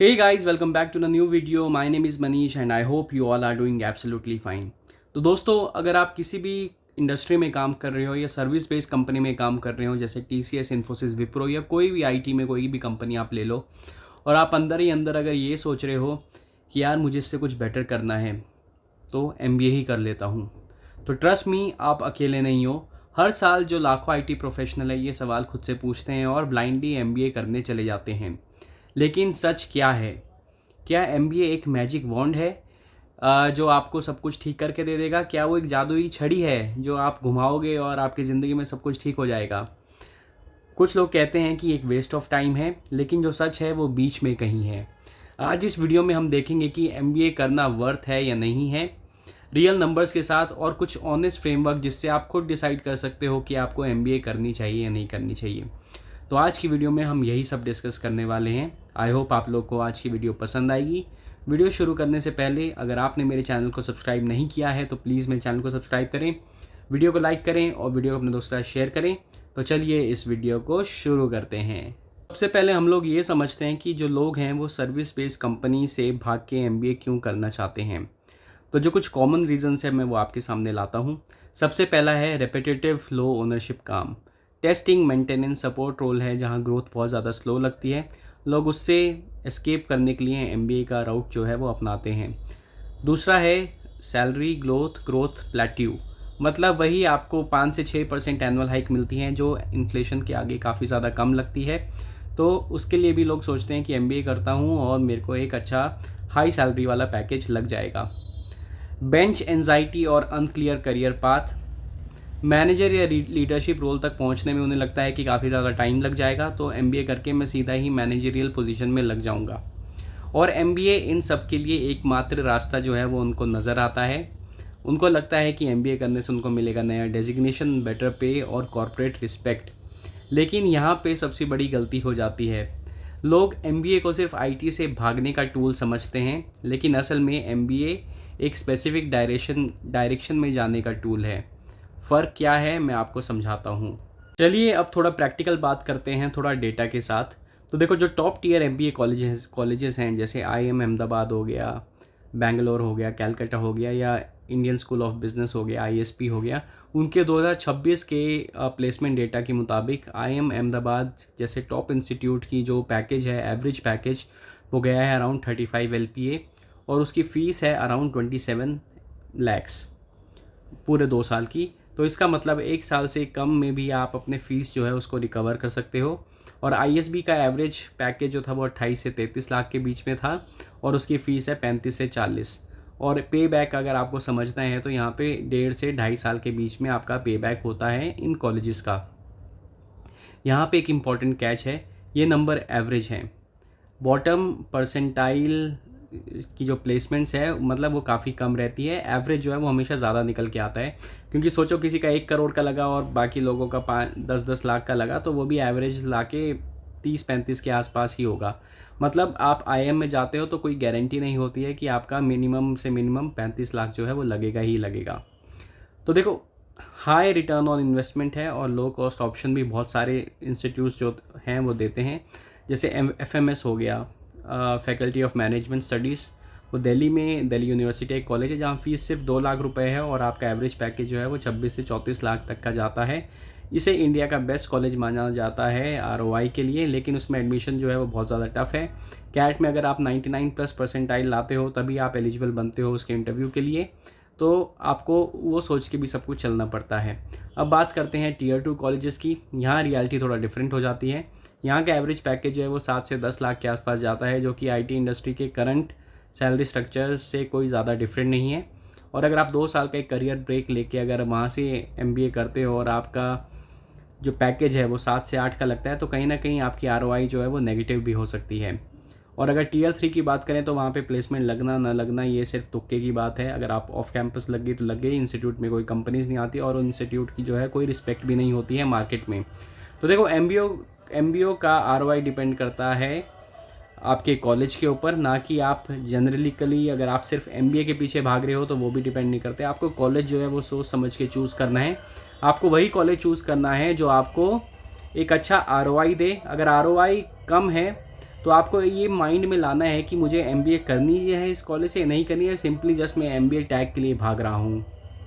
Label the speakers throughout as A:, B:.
A: Hey guys, welcome back to the new video. My name is Manish and I hope you all are doing absolutely fine. तो दोस्तों, अगर आप किसी भी industry में काम कर रहे हो या सर्विस बेस्ड कंपनी में काम कर रहे हो, जैसे TCS, इन्फोसिस, विप्रो या कोई भी IT में कोई भी कंपनी आप ले लो, और आप अंदर ही अंदर अगर ये सोच रहे हो कि यार मुझे इससे कुछ बेटर करना है तो MBA ही कर लेता हूँ, तो ट्रस्ट मी, आप अकेले नहीं हो। हर साल जो लाखों IT प्रोफेशनल है ये सवाल खुद से पूछते हैं और ब्लाइंडली MBA करने चले जाते हैं। लेकिन सच क्या है? क्या MBA एक मैजिक वॉन्ड है जो आपको सब कुछ ठीक करके दे देगा? क्या वो एक जादुई छड़ी है जो आप घुमाओगे और आपकी ज़िंदगी में सब कुछ ठीक हो जाएगा? कुछ लोग कहते हैं कि एक वेस्ट ऑफ टाइम है, लेकिन जो सच है वो बीच में कहीं है। आज इस वीडियो में हम देखेंगे कि MBA करना वर्थ है या नहीं है, रियल नंबर्स के साथ, और कुछ ऑनेस्ट फ्रेमवर्क जिससे आप खुद डिसाइड कर सकते हो कि आपको MBA करनी चाहिए या नहीं करनी चाहिए। तो आज की वीडियो में हम यही सब डिस्कस करने वाले हैं। आई होप आप लोग को आज की वीडियो पसंद आएगी। वीडियो शुरू करने से पहले अगर आपने मेरे चैनल को सब्सक्राइब नहीं किया है तो प्लीज़ मेरे चैनल को सब्सक्राइब करें, वीडियो को लाइक करें और वीडियो को अपने दोस्तों के साथ शेयर करें। तो चलिए इस वीडियो को शुरू करते हैं। सबसे पहले हम लोग ये समझते हैं कि जो लोग हैं वो सर्विस बेस्ड कंपनी से भाग के MBA क्यों करना चाहते हैं। तो जो कुछ कॉमन रीजंस है मैं वो आपके सामने लाता हूँ। सबसे पहला है रेपिटेटिव लो ओनरशिप काम। टेस्टिंग, मेंटेनेंस, सपोर्ट रोल है जहाँ ग्रोथ बहुत ज़्यादा स्लो लगती है। लोग उससे एस्केप करने के लिए MBA का राउट जो है वो अपनाते हैं। दूसरा है सैलरी ग्रोथ प्लेट्यू, मतलब वही आपको 5 से 6% एनुअल हाइक मिलती हैं जो इन्फ्लेशन के आगे काफ़ी ज़्यादा कम लगती है। तो उसके लिए भी लोग सोचते हैं कि MBA करता हूँ और मेरे को एक अच्छा हाई सैलरी वाला पैकेज लग जाएगा। बेंच एंजाइटी और अनक्लियर करियर पाथ। मैनेजर या लीडरशिप रोल तक पहुंचने में उन्हें लगता है कि काफ़ी ज़्यादा टाइम लग जाएगा, तो MBA करके मैं सीधा ही मैनेजरियल पोजीशन में लग जाऊंगा। और MBA इन सब के लिए एकमात्र रास्ता जो है वो उनको नज़र आता है। उनको लगता है कि MBA करने से उनको मिलेगा नया डेजिग्नेशन, बेटर पे और कॉरपोरेट रिस्पेक्ट। लेकिन यहाँ पे सबसे बड़ी गलती हो जाती है। लोग MBA को सिर्फ IT से भागने का टूल समझते हैं, लेकिन असल में MBA एक स्पेसिफिक डायरेक्शन में जाने का टूल है। फ़र्क क्या है मैं आपको समझाता हूँ। चलिए अब थोड़ा प्रैक्टिकल बात करते हैं, थोड़ा डेटा के साथ। तो देखो, जो टॉप टियर MBA कॉलेजेस हैं, जैसे IIM अहमदाबाद हो गया, बेंगलोर हो गया, कैलकाटा हो गया, या इंडियन स्कूल ऑफ बिजनेस हो गया, ISP हो गया, उनके 2026 के प्लेसमेंट डेटा के मुताबिक IIM अहमदाबाद जैसे टॉप इंस्टीट्यूट की जो पैकेज है, एवरेज पैकेज, वो गया है अराउंड 35 LPA, और उसकी फ़ीस है अराउंड 27 लैक्स पूरे 2 साल की। तो इसका मतलब 1 साल से कम में भी आप अपने फ़ीस जो है उसको रिकवर कर सकते हो। और ISB का एवरेज पैकेज जो था वो 28 से 33 लाख के बीच में था, और उसकी फ़ीस है 35 से 40। और पे बैक अगर आपको समझना है तो यहाँ पे 1.5 से 2.5 साल के बीच में आपका पे बैक होता है इन कॉलेजेस का। यहाँ पे एक इम्पॉर्टेंट कैच है, ये नंबर एवरेज है। बॉटम परसेंटाइल की जो प्लेसमेंट्स है मतलब वो काफ़ी कम रहती है। एवरेज जो है वो हमेशा ज़्यादा निकल के आता है, क्योंकि सोचो किसी का 1 करोड़ का लगा और बाकी लोगों का 10-10 लाख का लगा, तो वो भी एवरेज ला के 30-35 के आसपास ही होगा। मतलब आप IIM में जाते हो तो कोई गारंटी नहीं होती है कि आपका मिनिमम से मिनिमम 35 लाख जो है वो लगेगा ही लगेगा। तो देखो, हाई रिटर्न ऑन इन्वेस्टमेंट है और लो कॉस्ट ऑप्शन भी बहुत सारे इंस्टीट्यूट्स जो हैं वो देते हैं। जैसे FMS हो गया, फैकल्टी ऑफ मैनेजमेंट स्टडीज़, वो दिल्ली में, दिल्ली यूनिवर्सिटी एक कॉलेज है जहाँ फ़ीस सिर्फ 2 लाख रुपए है और आपका एवरेज पैकेज जो है वो 26 से 34 लाख तक का जाता है। इसे इंडिया का बेस्ट कॉलेज माना जाता है ROI के लिए, लेकिन उसमें एडमिशन जो है वो बहुत ज़्यादा टफ है। कैट में अगर आप 99+ परसेंटाइल लाते हो तभी आप एलिजिबल बनते हो उसके इंटरव्यू के लिए, तो आपको वो सोच के भी सब कुछ चलना पड़ता है। अब बात करते हैं Tier 2 कॉलेजेस की। यहाँ रियलिटी थोड़ा डिफरेंट हो जाती है। यहाँ का एवरेज पैकेज जो है वो 7 से 10 लाख के आसपास जाता है, जो कि IT इंडस्ट्री के करंट सैलरी स्ट्रक्चर से कोई ज़्यादा डिफरेंट नहीं है। और अगर आप 2 साल का एक करियर ब्रेक लेके अगर वहाँ से MBA करते हो और आपका जो पैकेज है वो 7 से 8 का लगता है, तो कहीं ना कहीं आपकी ROI जो है वो नेगेटिव भी हो सकती है। और अगर Tier 3 की बात करें तो वहाँ पे प्लेसमेंट लगना ना लगना ये सिर्फ तुक्के की बात है। अगर आप ऑफ कैंपस लग गई तो लग गई, इंस्टीट्यूट में कोई कंपनीज नहीं आती और इंस्टीट्यूट की जो है कोई रिस्पेक्ट भी नहीं होती है मार्केट में। तो देखो, MBA का ROI डिपेंड करता है आपके कॉलेज के ऊपर, ना कि आप जनरलिकली अगर आप सिर्फ MBA के पीछे भाग रहे हो तो वो भी डिपेंड नहीं करते। आपको कॉलेज जो है वो सोच समझ के चूज़ करना है। आपको वही कॉलेज चूज़ करना है जो आपको एक अच्छा ROI दे। अगर ROI कम है तो आपको ये माइंड में लाना है कि मुझे एमबीए करनी है इस कॉलेज से, नहीं करनी है, सिंपली जस्ट मैं एमबीए टैग के लिए भाग रहा हूँ।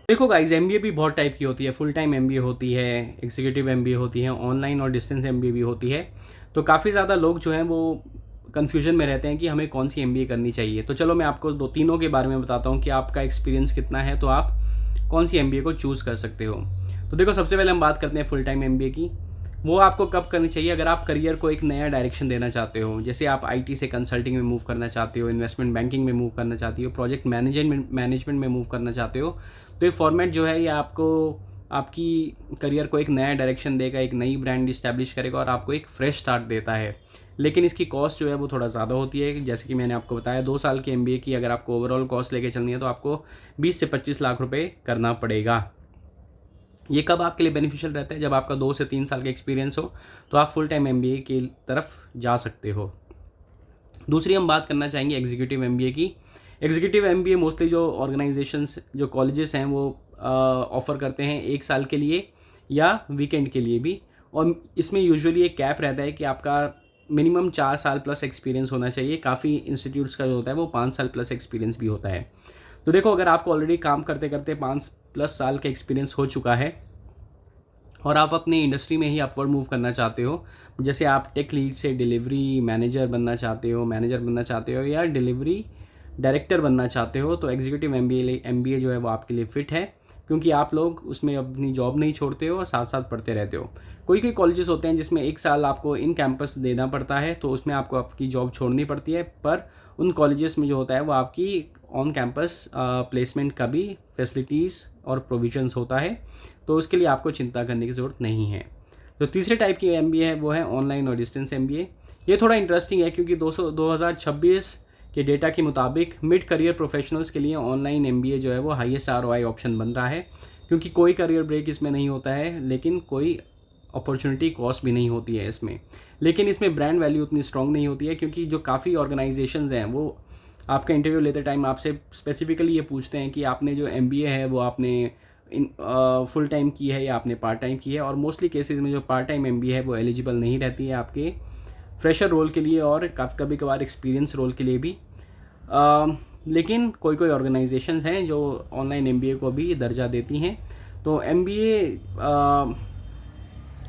A: देखो गाइस, एमबीए भी बहुत टाइप की होती है। फुल टाइम एमबीए होती है, एग्जीक्यूटिव एमबीए होती है, ऑनलाइन और डिस्टेंस एमबीए भी होती है। तो काफ़ी ज़्यादा लोग जो हैं वो कन्फ्यूजन में रहते हैं कि हमें कौन सी एमबीए करनी चाहिए। तो चलो मैं आपको दो तीनों के बारे में बताता हूँ कि आपका एक्सपीरियंस कितना है तो आप कौन सी एमबीए को चूज़ कर सकते हो। तो देखो, सबसे पहले हम बात करते हैं फुल टाइम एमबीए की। वो आपको कब करनी चाहिए? अगर आप करियर को एक नया डायरेक्शन देना चाहते हो, जैसे आप आईटी से कंसल्टिंग में मूव करना चाहते हो, इन्वेस्टमेंट बैंकिंग में मूव करना चाहते हो, प्रोजेक्ट मैनेजमेंट में मूव करना चाहते हो, तो ये फॉर्मेट जो है ये आपको आपकी करियर को एक नया डायरेक्शन देगा, एक नई ब्रांड इस्टेब्लिश करेगा और आपको एक फ्रेश स्टार्ट देता है। लेकिन इसकी कॉस्ट जो है वो थोड़ा ज़्यादा होती है। जैसे कि मैंने आपको बताया, 2 साल के एमबीए की अगर आपको ओवरऑल कॉस्ट लेके चलनी है तो आपको 20 से 25 लाख रुपए करना पड़ेगा। ये कब आपके लिए बेनिफिशियल रहता है? जब आपका 2 से 3 साल का एक्सपीरियंस हो तो आप फुल टाइम एमबीए की तरफ जा सकते हो। दूसरी हम बात करना चाहेंगे एग्जीक्यूटिव एमबीए की। एग्जीक्यूटिव एमबीए मोस्टली जो ऑर्गेनाइजेशंस, जो कॉलेजेस हैं वो ऑफ़र करते हैं 1 साल के लिए या वीकेंड के लिए भी। और इसमें यूजुअली एक कैप रहता है कि आपका मिनिमम 4 साल प्लस एक्सपीरियंस होना चाहिए। काफ़ी इंस्टीट्यूट्स का जो होता है वो 5 साल प्लस एक्सपीरियंस भी होता है। तो देखो, अगर आपको ऑलरेडी काम करते करते 5 प्लस साल का एक्सपीरियंस हो चुका है और आप अपनी इंडस्ट्री में ही अपवर्ड मूव करना चाहते हो, जैसे आप टेक लीड से डिलीवरी मैनेजर बनना चाहते हो या डिलीवरी डायरेक्टर बनना चाहते हो, तो एग्जीक्यूटिव एमबीए जो है वो आपके लिए फ़िट है, क्योंकि आप लोग उसमें अपनी जॉब नहीं छोड़ते हो और साथ साथ पढ़ते रहते हो। कोई कोई कॉलेजेस होते हैं जिसमें 1 साल आपको इन कैंपस देना पड़ता है, तो उसमें आपको आपकी जॉब छोड़नी पड़ती है। पर उन कॉलेजेस में जो होता है वो आपकी ऑन कैंपस प्लेसमेंट का भी फैसिलिटीज़ और प्रोविजंस होता है, तो उसके लिए आपको चिंता करने की ज़रूरत नहीं है। जो तीसरे टाइप की एमबीए है वो है ऑनलाइन और डिस्टेंस एमबीए। ये थोड़ा इंटरेस्टिंग है क्योंकि 2026 के डेटा के मुताबिक मिड करियर प्रोफेशनल्स के लिए ऑनलाइन एमबीए जो है वो हाईएस्ट आरओआई ऑप्शन बन रहा है, क्योंकि कोई करियर ब्रेक इसमें नहीं होता है, लेकिन कोई अपॉर्चुनिटी कॉस्ट भी नहीं होती है इसमें। लेकिन इसमें ब्रांड वैल्यू उतनी स्ट्रॉन्ग नहीं होती है, क्योंकि जो काफ़ी ऑर्गेनाइजेशंस हैं वो आपका इंटरव्यू लेते टाइम आपसे स्पेसिफिकली ये पूछते हैं कि आपने जो एमबीए है वो आपने फुल टाइम की है या आपने पार्ट टाइम की है। और मोस्टली केसेस में जो पार्ट टाइम एमबीए है वो एलिजिबल नहीं रहती है आपके फ्रेशर रोल के लिए और कभी कभार एक्सपीरियंस रोल के लिए भी। लेकिन कोई कोई ऑर्गेनाइजेशंस हैं जो ऑनलाइन एमबीए को भी दर्जा देती हैं। तो एमबीए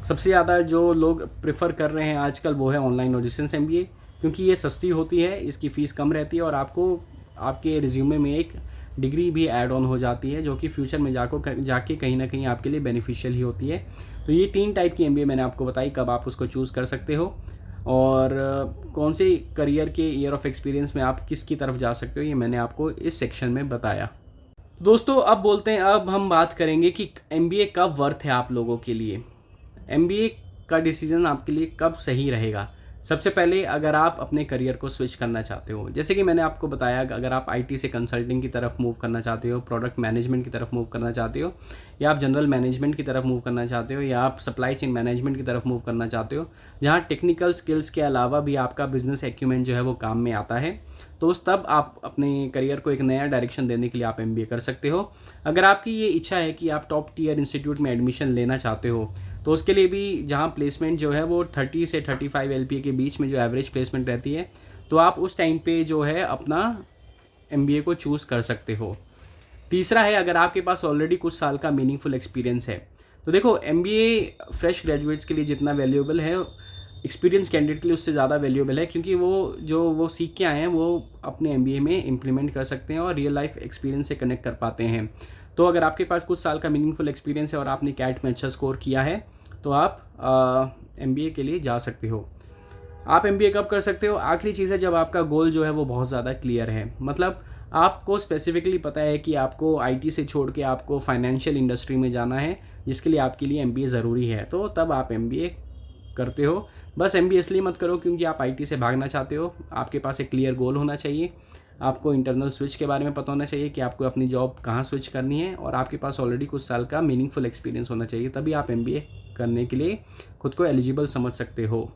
A: सबसे ज़्यादा जो लोग प्रेफर कर रहे हैं आजकल वो है ऑनलाइन और डिस्टेंस एमबीए, क्योंकि ये सस्ती होती है, इसकी फ़ीस कम रहती है और आपको आपके रिज्यूमे में एक डिग्री भी ऐड ऑन हो जाती है, जो कि फ्यूचर में जाके कहीं ना कहीं आपके लिए बेनिफिशियल ही होती है। तो ये 3 टाइप की एमबीए मैंने आपको बताई, कब आप उसको चूज़ कर सकते हो और कौन से करियर के ईयर ऑफ एक्सपीरियंस में आप किसकी तरफ जा सकते हो, ये मैंने आपको इस सेक्शन में बताया। दोस्तों, अब हम बात करेंगे कि एमबीए कब वर्थ है आप लोगों के लिए। एमबीए का डिसीजन आपके लिए कब सही रहेगा? सबसे पहले, अगर आप अपने करियर को स्विच करना चाहते हो, जैसे कि मैंने आपको बताया, अगर आप आईटी से कंसल्टिंग की तरफ मूव करना चाहते हो, प्रोडक्ट मैनेजमेंट की तरफ मूव करना चाहते हो, या आप जनरल मैनेजमेंट की तरफ मूव करना चाहते हो, या आप सप्लाई चेन मैनेजमेंट की तरफ मूव करना चाहते हो, जहाँ टेक्निकल स्किल्स के अलावा भी आपका बिजनेस एक्यूमेंट जो है वो काम में आता है, तो तब आप अपने करियर को एक नया डायरेक्शन देने के लिए आप एमबीए कर सकते हो। अगर आपकी ये इच्छा है कि आप टॉप टियर इंस्टीट्यूट में एडमिशन लेना चाहते हो, तो उसके लिए भी जहाँ प्लेसमेंट जो है वो 30 से 35 एलपीए के बीच में जो एवरेज प्लेसमेंट रहती है, तो आप उस टाइम पे जो है अपना एमबीए को चूज़ कर सकते हो। तीसरा है, अगर आपके पास ऑलरेडी कुछ साल का मीनिंगफुल एक्सपीरियंस है, तो देखो एमबीए फ्रेश ग्रेजुएट्स के लिए जितना वैल्यूएबल है, एक्सपीरियंस कैंडिडेट के लिए उससे ज़्यादा वैल्यूएबल है, क्योंकि वो सीख के आए हैं वो अपने एमबीए में इम्प्लीमेंट कर सकते हैं और रियल लाइफ एक्सपीरियंस से कनेक्ट कर पाते हैं। तो अगर आपके पास कुछ साल का मीनिंगफुल एक्सपीरियंस है और आपने कैट में अच्छा स्कोर किया है, तो आप एमबीए के लिए जा सकते हो। आप एमबीए कब कर सकते हो? आखिरी चीज़ है, जब आपका गोल जो है वो बहुत ज़्यादा क्लियर है, मतलब आपको स्पेसिफिकली पता है कि आपको आईटी से छोड़ के आपको फाइनेंशियल इंडस्ट्री में जाना है, जिसके लिए आपके लिए एमबीए ज़रूरी है, तो तब आप एमबीए करते हो। बस एमबीए इसलिए मत करो क्योंकि आप आईटी से भागना चाहते हो। आपके पास एक क्लियर गोल होना चाहिए, आपको इंटरनल स्विच के बारे में पता होना चाहिए कि आपको अपनी जॉब कहाँ स्विच करनी है, और आपके पास ऑलरेडी कुछ साल का मीनिंगफुल एक्सपीरियंस होना चाहिए, तभी आप एमबीए करने के लिए खुद को एलिजिबल समझ सकते हो।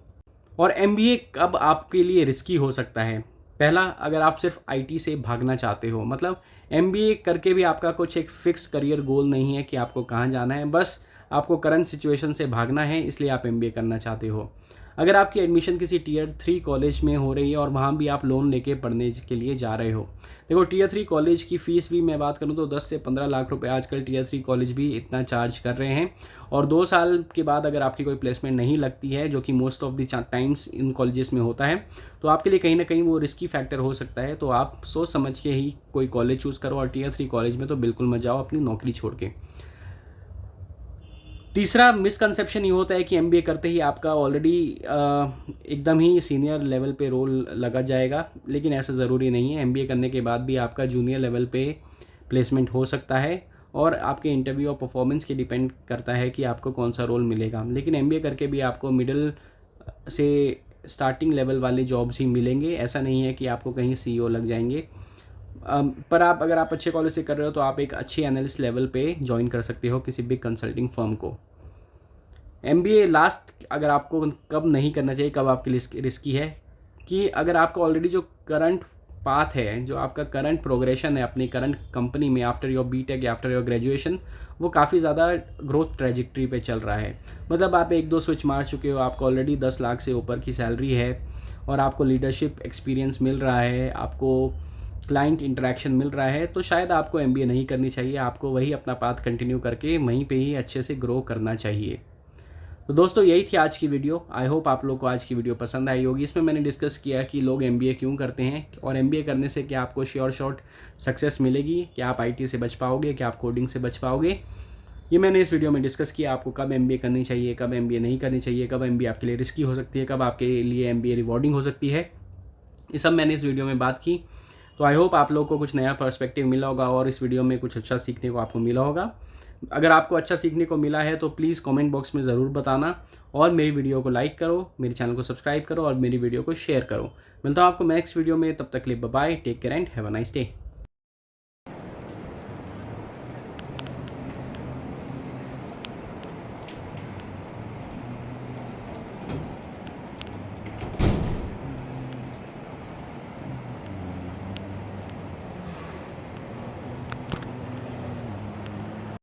A: और एमबीए कब आपके लिए रिस्की हो सकता है? पहला, अगर आप सिर्फ आईटी से भागना चाहते हो, मतलब एमबीए करके भी आपका कुछ एक फिक्स करियर गोल नहीं है कि आपको कहाँ जाना है, बस आपको करंट सिचुएशन से भागना है, इसलिए आप एमबीए करना चाहते हो। अगर आपकी एडमिशन किसी टियर 3 कॉलेज में हो रही है और वहाँ भी आप लोन लेके पढ़ने के लिए जा रहे हो, देखो टियर 3 कॉलेज की फ़ीस भी मैं बात करूँ तो 10 से 15 लाख रुपए आजकल टियर 3 कॉलेज भी इतना चार्ज कर रहे हैं। और 2 साल के बाद अगर आपकी कोई प्लेसमेंट नहीं लगती है, जो कि most of the times in colleges में होता है, तो आपके लिए कहीं ना कहीं वो रिस्की फैक्टर हो सकता है। तो आप सोच समझ के ही कोई कॉलेज चूज़ करो, और टियर 3 कॉलेज में तो बिल्कुल मत जाओ अपनी नौकरी छोड़ के। तीसरा मिसकंसेप्शन ये होता है कि एमबीए करते ही आपका ऑलरेडी एकदम ही सीनियर लेवल पे रोल लगा जाएगा, लेकिन ऐसा ज़रूरी नहीं है। एमबीए करने के बाद भी आपका जूनियर लेवल पे प्लेसमेंट हो सकता है, और आपके इंटरव्यू और परफॉर्मेंस के डिपेंड करता है कि आपको कौन सा रोल मिलेगा। लेकिन एमबीए करके भी आपको मिडिल से स्टार्टिंग लेवल वाले जॉब्स ही मिलेंगे, ऐसा नहीं है कि आपको कहीं सीईओ लग जाएंगे। पर अगर आप अच्छे कॉलेज से कर रहे हो तो आप एक अच्छे एनालिस्ट लेवल पे ज्वाइन कर सकते हो किसी बिग कंसल्टिंग फर्म को। एमबीए लास्ट अगर आपको कब नहीं करना चाहिए, कब आपके लिए रिस्की है, कि अगर आपका ऑलरेडी जो करंट पाथ है, जो आपका करंट प्रोग्रेशन है अपनी करंट कंपनी में आफ्टर योर बीटेक या आफ्टर योर ग्रेजुएशन, वो काफ़ी ज़्यादा ग्रोथ ट्रेजेक्ट्री पे चल रहा है। मतलब आप 1-2 स्विच मार चुके हो, आपको ऑलरेडी 10 लाख से ऊपर की सैलरी है, और आपको लीडरशिप एक्सपीरियंस मिल रहा है, आपको क्लाइंट इंटरेक्शन मिल रहा है, तो शायद आपको एमबीए नहीं करनी चाहिए। आपको वही अपना पाथ कंटिन्यू करके वहीं पे ही अच्छे से ग्रो करना चाहिए। तो दोस्तों यही थी आज की वीडियो। आई होप आप लोग को आज की वीडियो पसंद आई होगी। इसमें मैंने डिस्कस किया कि लोग एमबीए क्यों करते हैं, और एमबीए करने से क्या आपको श्योर शॉर्ट सक्सेस मिलेगी, क्या आप आईटी से बच पाओगे, क्या आप कोडिंग से बच पाओगे, ये मैंने इस वीडियो में डिस्कस किया। आपको कब एमबीए करनी चाहिए, कब एमबीए नहीं करनी चाहिए, कब एमबीए आपके लिए रिस्की हो सकती है, कब आपके लिए एमबीए रिवॉर्डिंग हो सकती है, ये सब मैंने इस वीडियो में बात की। तो आई होप आप लोग को कुछ नया पर्सपेक्टिव मिला होगा और इस वीडियो में कुछ अच्छा सीखने को आपको मिला होगा। अगर आपको अच्छा सीखने को मिला है तो प्लीज़ कमेंट बॉक्स में ज़रूर बताना, और मेरी वीडियो को लाइक करो, मेरे चैनल को सब्सक्राइब करो, और मेरी वीडियो को शेयर करो। मिलता हूँ आपको नेक्स्ट वीडियो में, तब तक के लिए bye bye, take care and have a nice day.